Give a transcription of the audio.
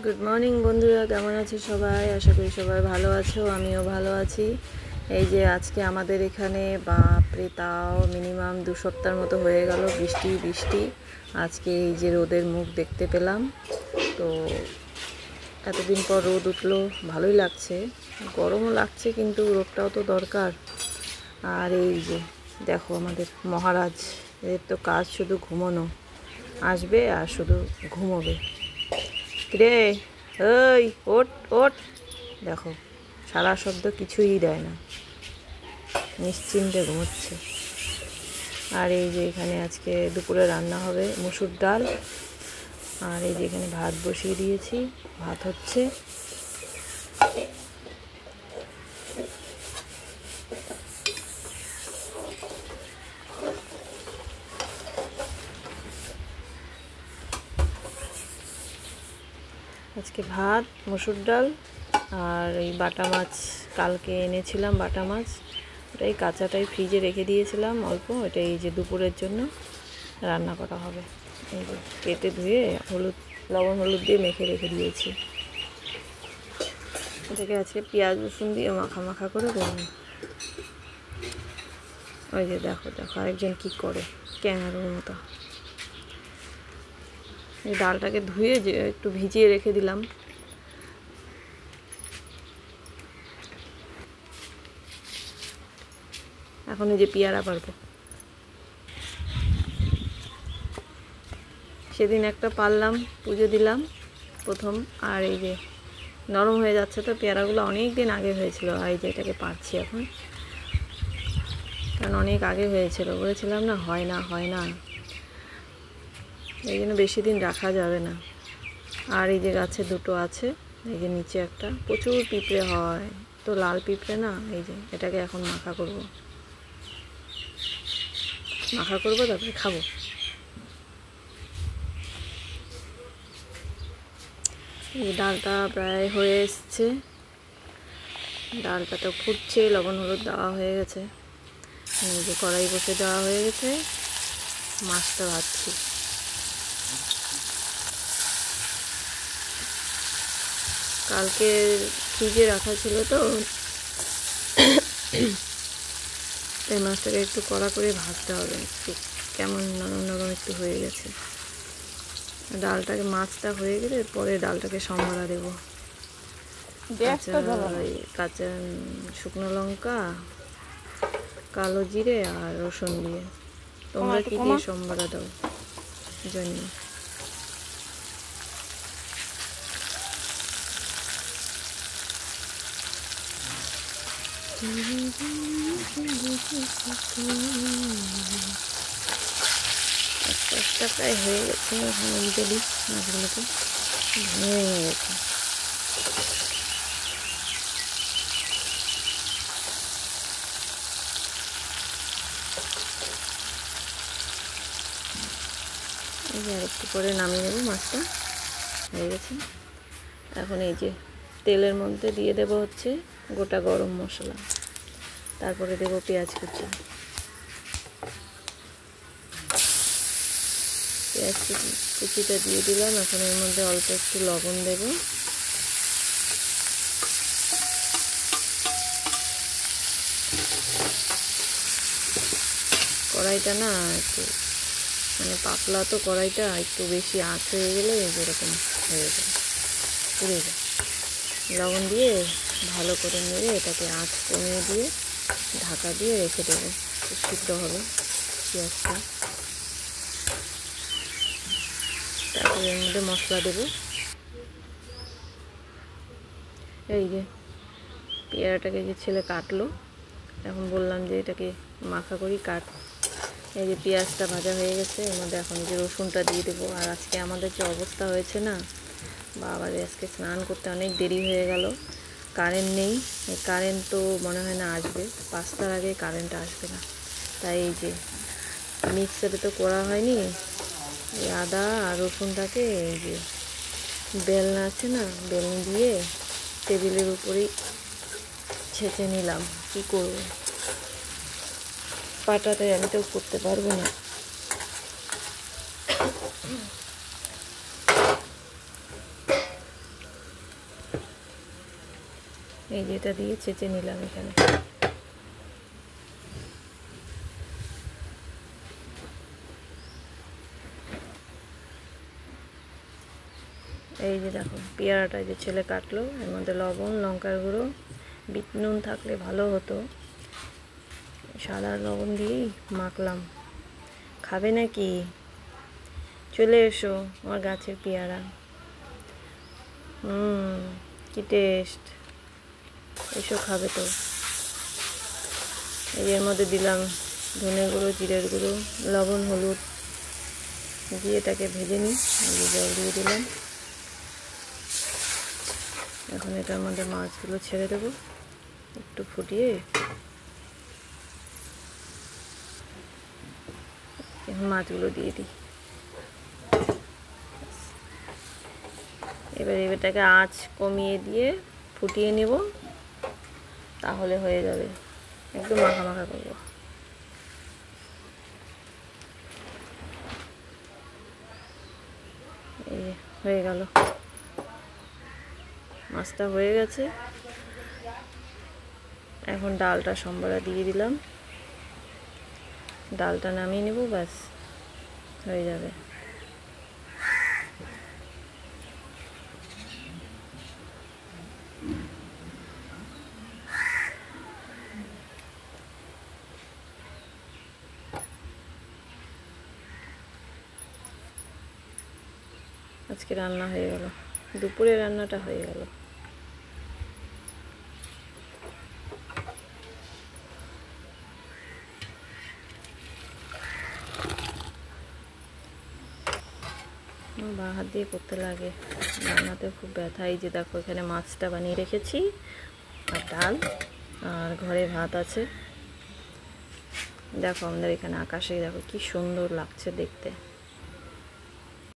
Good morning বন্ধুরা, কেমন আছো সবাই? আশা করি সবাই ভালো আছো, আমিও ভালো আছি। এই যে আজকে আমাদের এখানে বাপরে তাও মিনিমাম 2 সপ্তাহের মতো হয়ে গেল বৃষ্টি। আজকে এই যে রোদের মুখ দেখতে পেলাম, তো এতদিন পর রোদ উঠলো, ভালোই লাগছে। গরমও লাগছে কিন্তু রোদটাও তো দরকার। আর এই যে দেখো আমাদের মহারাজ, এদের তো কাজ শুধু ঘুমানো, আসবে আর শুধু ঘুমোবে। রে ওই ওট ওট, দেখো সারা শব্দ কিছুই দেয় না, নিশ্চিন্তে ঘুমোচ্ছে। আর এই যে এখানে আজকে দুপুরে রান্না হবে মুসুর ডাল, আর এই যে এখানে ভাত বসিয়ে দিয়েছি, ভাত হচ্ছে। আজকে ভাত, মুসুর ডাল, আর এই বাটা মাছ কালকে এনেছিলাম, বাটা মাছ ওটাই কাঁচাটাই ফ্রিজে রেখে দিয়েছিলাম অল্প, ওটাই এই যে দুপুরের জন্য রান্না করা হবে। এই যে কেটে ধুয়ে লবণ হলুদ দিয়ে মেখে রেখে দিয়েছি। এটাকে আজকে পেঁয়াজ রসুন দিয়ে মাখা করে করবো। ওই যে দেখো আরেকজন কি করে, ক্যাঙারুর মতো। এই ডালটাকে ধুয়ে যে একটু ভিজিয়ে রেখে দিলাম। এখন এই যে পেয়ারা পারবো। সেদিন একটা পারলাম, পুজো দিলাম প্রথম, আর এই যে নরম হয়ে যাচ্ছে, তো পেয়ারাগুলো অনেক দিন আগে হয়েছিল। আর এই যে এটাকে পারছি এখন, কারণ অনেক আগে হয়েছিল, বলেছিলাম না হয় না, এই জন্য বেশি দিন রাখা যাবে না। আর এই যে গাছে দুটো আছে, এই যে নিচে একটা, প্রচুর পিঁপড়ে হয়, তো লাল পিঁপড়ে না। এই যে এটাকে এখন মাখা করব, তারপরে খাবো। এই ডালটা প্রায় হয়ে এসছে, ডালটা তো ফুটছে, লবণ হলুদ দেওয়া হয়ে গেছে। এই যে কড়াই বসে দেওয়া হয়ে গেছে, মাছটা ভাজছি। কালকে ফ্রিজে রাখা ছিল, তো এই মাছটাকে একটু কড়া করে ভাজতে হবে, একটু কেমন নরম একটু হয়ে গেছে। ডালটাকে, মাছটা হয়ে গেলে পরে ডালটাকে সম্বরা দেবো। কাঁচা শুকনো লঙ্কা, কালো জিরে আর রসুন দিয়ে। তোমরা কি দিয়ে সম্বরা দাও জানি। একটা প্রায় হয়ে গেছে, এখন উল্টে দিই মাছগুলোকে, ভেঙে গেছে। এই যে আর একটু পরে নামিয়ে নেবো, মাছটা হয়ে গেছে। এখন এই যে তেলের মধ্যে দিয়ে দেবো হচ্ছে গোটা গরম মশলা, তারপরে দেবো পেঁয়াজ কুচি। পেঁয়াজ কুচিটা দিয়ে দিলাম। এখন এর মধ্যে অল্প একটু লবণ দেব, কড়াইটা না একটু মানে পাতলা, তো কড়াইটা একটু বেশি আঁচ হয়ে গেলে যেরকম হয়ে যায়, পুড়ে যায়। লবণ দিয়ে ভালো করে নেড়ে এটাকে আঁচ কমিয়ে দিয়ে ঢাকা দিয়ে রেখে দেবো, সিদ্ধ হবে পেঁয়াজটা। তারপরে এর মধ্যে মশলা দেবো। এই যে পেয়ারাটাকে যে ছেলে কাটলো, এখন বললাম যে এটাকে মাখা করি, কাট। এই যে পেঁয়াজটা ভাজা হয়ে গেছে, এর মধ্যে এখন যে রসুনটা দিয়ে দেবো। আর আজকে আমাদের যে অবস্থা হয়েছে না, বাবারে আজকে স্নান করতে অনেক দেরি হয়ে গেল। কারেন্ট নেই, কারেন্ট তো মনে হয় না আসবে, 5টার আগে কারেন্ট আসবে না। তাই এই যে মিক্সারে তো করা হয়নি, এই আদা আর রসুনটাকে এই যে বেলনা আছে না, বেলনা দিয়ে টেবিলের উপরেই ছেঁচে নিলাম। কী করবো, পাটাতে আমি তো করতে পারবো না। এই যেটা দিয়ে চেঁচে নিলাম এখানে। এই যে দেখো পেয়ারাটা যে ছেলে কাটলো, এর মধ্যে লবণ, লঙ্কার গুঁড়ো, বিট নুন থাকলে ভালো হতো, সাদা লবণ দিয়েই মাখলাম। খাবে নাকি? চলে এসো, আমার গাছের পেয়ারা। কি টেস্ট, এসো খাবে তো। এর মধ্যে দিলাম ধনে গুঁড়ো, জিরের গুঁড়ো, লবণ, হলুদ দিয়ে এটাকে ভেজে নিই। জল দিয়ে দিলাম। এখন এটার মধ্যে মাছগুলো ছেড়ে দেবো, একটু ফুটিয়ে। এখন মাছগুলো দিয়ে দিই। এটাকে আঁচ কমিয়ে দিয়ে ফুটিয়ে নেব, তাহলে হয়ে যাবে। একটু মাখা মাখা করবো। এই হয়ে গেল, মাছটা হয়ে গেছে। এখন ডালটা সম্বরা দিয়ে দিলাম, ডালটা নামিয়ে নেব, ব্যাস হয়ে যাবে। আজকে রান্না হয়ে গেল, দুপুরে রান্নাটা হয়ে গেল। বাঁ হাত দিয়ে করতে লাগে, রান্নাতে খুব ব্যথা। এই যে দেখো এখানে মাছটা বানিয়ে রেখেছি, আর ডাল, আর ঘরে ভাত আছে। দেখো আমাদের এখানে আকাশে দেখো কি সুন্দর লাগছে দেখতে।